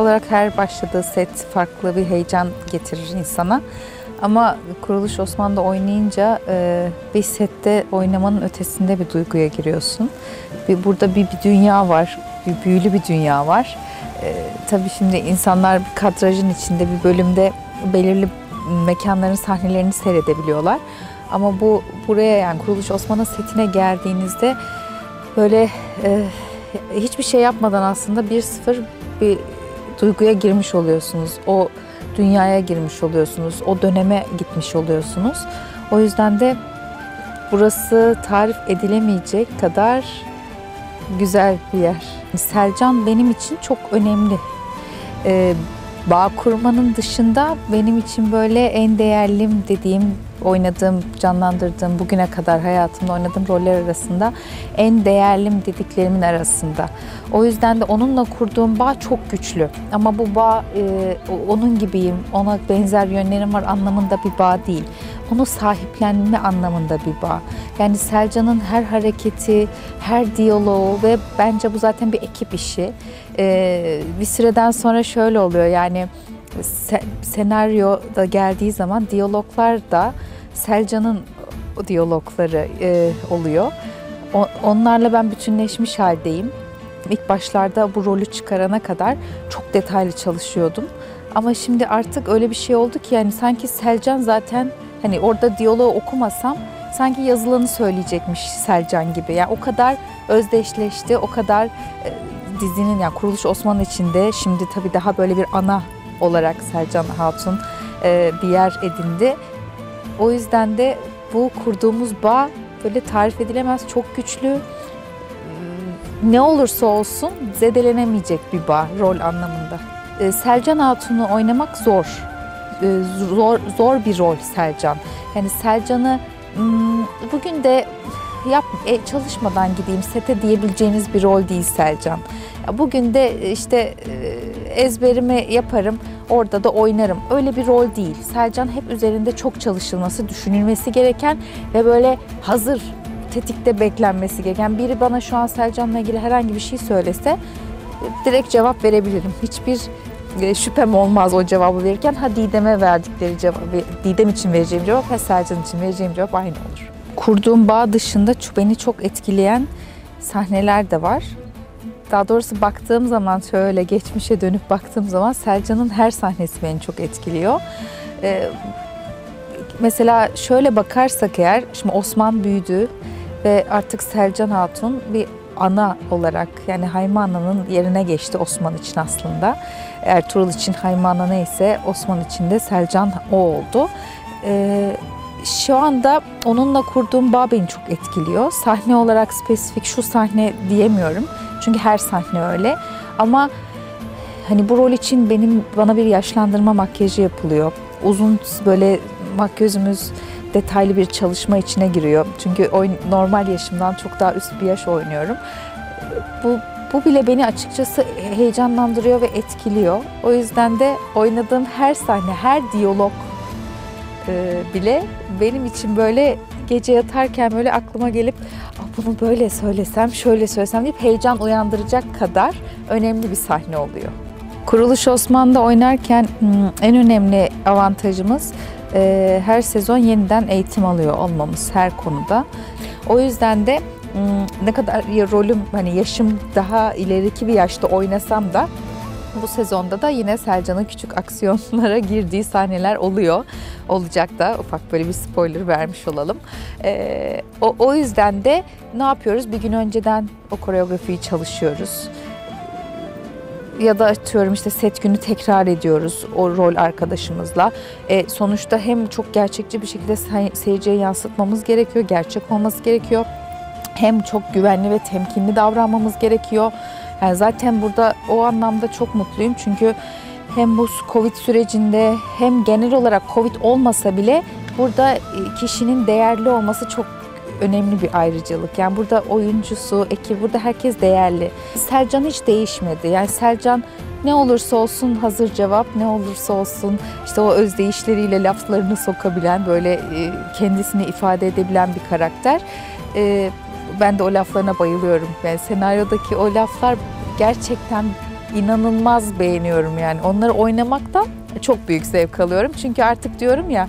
olarak her başladığı set farklı bir heyecan getirir insana. Ama Kuruluş Osman'da oynayınca bir sette oynamanın ötesinde bir duyguya giriyorsun. Burada bir dünya var, bir büyülü bir dünya var. Tabii şimdi insanlar bir kadrajın içinde bir bölümde belirli mekanların sahnelerini seyredebiliyorlar. Ama buraya yani Kuruluş Osman'ın setine geldiğinizde böyle hiçbir şey yapmadan aslında 1-0 bir duyguya girmiş oluyorsunuz. O dünyaya girmiş oluyorsunuz. O döneme gitmiş oluyorsunuz. O yüzden de burası tarif edilemeyecek kadar güzel bir yer. Selcan benim için çok önemli. Bağ kurmanın dışında benim için böyle en değerlim dediğim, oynadığım, canlandırdığım, bugüne kadar hayatımda oynadığım roller arasında en değerlim dediklerimin arasında. O yüzden de onunla kurduğum bağ çok güçlü. Ama bu bağ onun gibiyim, ona benzer yönlerim var anlamında bir bağ değil. Onu sahiplenme anlamında bir bağ. Yani Selcan'ın her hareketi, her diyaloğu ve bence bu zaten bir ekip işi. Bir süreden sonra şöyle oluyor yani senaryo da geldiği zaman diyaloglar da Selcan'ın diyalogları oluyor. Onlarla ben bütünleşmiş haldeyim. İlk başlarda bu rolü çıkarana kadar çok detaylı çalışıyordum. Ama şimdi artık öyle bir şey oldu ki yani sanki Selcan zaten hani orada diyaloğu okumasam sanki yazılanı söyleyecekmiş Selcan gibi. Yani o kadar özdeşleşti, o kadar dizinin yani Kuruluş Osman içinde şimdi tabii daha böyle bir ana olarak Selcan Hatun bir yer edindi. O yüzden de bu kurduğumuz bağ böyle tarif edilemez, çok güçlü. Ne olursa olsun zedelenemeyecek bir bağ rol anlamında. Selcan Hatun'u oynamak zor. Zor bir rol Selcan. Yani Selcan'ı bugün de çalışmadan gideyim sete diyebileceğiniz bir rol değil Selcan. Bugün de işte ezberimi yaparım, orada da oynarım. Öyle bir rol değil. Selcan hep üzerinde çok çalışılması, düşünülmesi gereken ve böyle hazır, tetikte beklenmesi gereken. Biri bana şu an Selcan'la ilgili herhangi bir şey söylese direkt cevap verebilirim. Hiçbir şüphem olmaz o cevabı verirken. Ha Didem'e verdikleri cevabı, Didem için vereceğim cevap, ha Selcan için vereceğim cevap aynı olur. Kurduğum bağ dışında beni çok etkileyen sahneler de var. Daha doğrusu baktığım zaman şöyle geçmişe dönüp baktığım zaman Selcan'ın her sahnesi beni çok etkiliyor. Mesela şöyle bakarsak eğer, şimdi Osman büyüdü ve artık Selcan Hatun bir ana olarak yani Hayme Ana'nın yerine geçti Osman için aslında. Ertuğrul için Hayme Ana neyse Osman için de Selcan o oldu. Şu anda onunla kurduğum bağ beni çok etkiliyor. Sahne olarak spesifik şu sahne diyemiyorum. Çünkü her sahne öyle. Ama hani bu rol için bana bir yaşlandırma makyajı yapılıyor. Uzun böyle makyözümüz detaylı bir çalışma içine giriyor. Çünkü normal yaşımdan çok daha üst bir yaş oynuyorum. Bu bile beni açıkçası heyecanlandırıyor ve etkiliyor. O yüzden de oynadığım her sahne, her diyalog bile benim için böyle gece yatarken böyle aklıma gelip bunu böyle söylesem, şöyle söylesem deyip heyecan uyandıracak kadar önemli bir sahne oluyor. Kuruluş Osman'da oynarken en önemli avantajımız her sezon yeniden eğitim alıyor olmamız her konuda. O yüzden de ne kadar rolüm hani yaşım daha ileriki bir yaşta oynasam da bu sezonda da yine Selcan'ın küçük aksiyonlara girdiği sahneler oluyor. Olacak da ufak böyle bir spoiler vermiş olalım. O yüzden de ne yapıyoruz? Bir gün önceden o koreografiyi çalışıyoruz. Ya da atıyorum işte set günü tekrar ediyoruz o rol arkadaşımızla. Sonuçta hem çok gerçekçi bir şekilde seyirciye yansıtmamız gerekiyor, gerçek olması gerekiyor. Hem çok güvenli ve temkinli davranmamız gerekiyor. Yani zaten burada o anlamda çok mutluyum çünkü hem bu Covid sürecinde hem genel olarak Covid olmasa bile burada kişinin değerli olması çok önemli bir ayrıcalık. Yani burada oyuncusu, ekibi, burada herkes değerli. Selcan hiç değişmedi. Yani Selcan ne olursa olsun hazır cevap, ne olursa olsun işte o özdeyişleriyle laflarını sokabilen, böyle kendisini ifade edebilen bir karakter. Ben de o laflarına bayılıyorum. Yani senaryodaki o laflar gerçekten inanılmaz beğeniyorum yani. Onları oynamaktan çok büyük zevk alıyorum. Çünkü artık diyorum ya,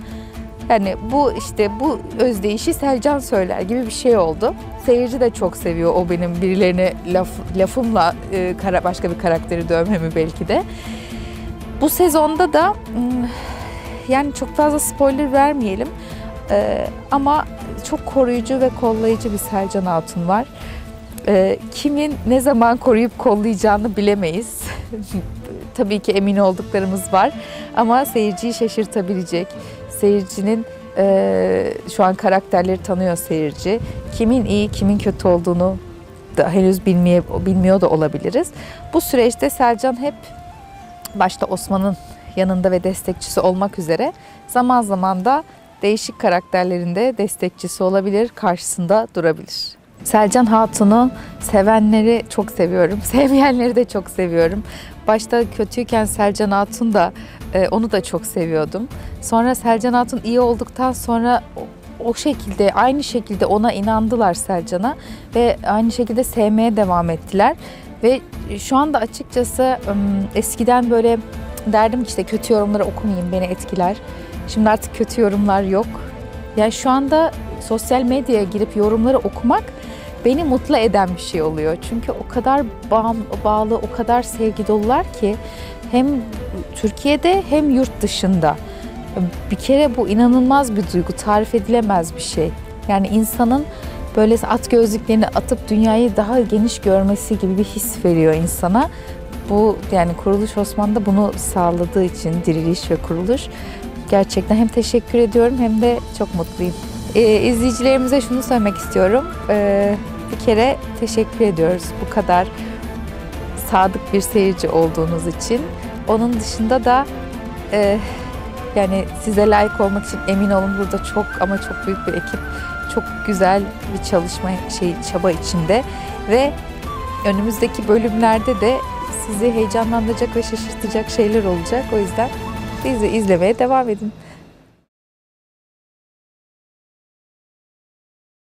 yani bu işte bu özdeyişi Selcan söyler gibi bir şey oldu. Seyirci de çok seviyor o benim birilerine lafımla başka bir karakteri dövmemi belki de. Bu sezonda da yani çok fazla spoiler vermeyelim ama çok koruyucu ve kollayıcı bir Selcan Hatun var. Kimin ne zaman koruyup kollayacağını bilemeyiz. Tabii ki emin olduklarımız var ama seyirciyi şaşırtabilecek, seyircinin şu an karakterleri tanıyor seyirci. Kimin iyi, kimin kötü olduğunu da henüz bilmiyor da olabiliriz. Bu süreçte Selcan hep başta Osman'ın yanında ve destekçisi olmak üzere zaman zaman da değişik karakterlerinde destekçisi olabilir, karşısında durabilir. Selcan Hatun'u sevenleri çok seviyorum, sevmeyenleri de çok seviyorum. Başta kötüyken Selcan Hatun da onu da çok seviyordum. Sonra Selcan Hatun iyi olduktan sonra o şekilde, aynı şekilde ona inandılar Selcan'a ve aynı şekilde sevmeye devam ettiler. Ve şu anda açıkçası eskiden böyle derdim ki işte kötü yorumları okumayayım, beni etkiler. Şimdi artık kötü yorumlar yok. Yani şu anda sosyal medyaya girip yorumları okumak beni mutlu eden bir şey oluyor. Çünkü o kadar bağlı, o kadar sevgi dolular ki hem Türkiye'de hem yurt dışında. Bir kere bu inanılmaz bir duygu, tarif edilemez bir şey. Yani insanın böyle at gözlüklerini atıp dünyayı daha geniş görmesi gibi bir his veriyor insana. Bu yani Kuruluş Osman'da bunu sağladığı için diriliş ve kuruluş. Gerçekten hem teşekkür ediyorum hem de çok mutluyum. İzleyicilerimize şunu söylemek istiyorum. Bir kere teşekkür ediyoruz bu kadar sadık bir seyirci olduğunuz için. Onun dışında da yani size layık olmak için emin olun burada çok ama çok büyük bir ekip, çok güzel bir çaba içinde ve önümüzdeki bölümlerde de sizi heyecanlandıracak ve şaşırtacak şeyler olacak. O yüzden bizi izlemeye devam edin.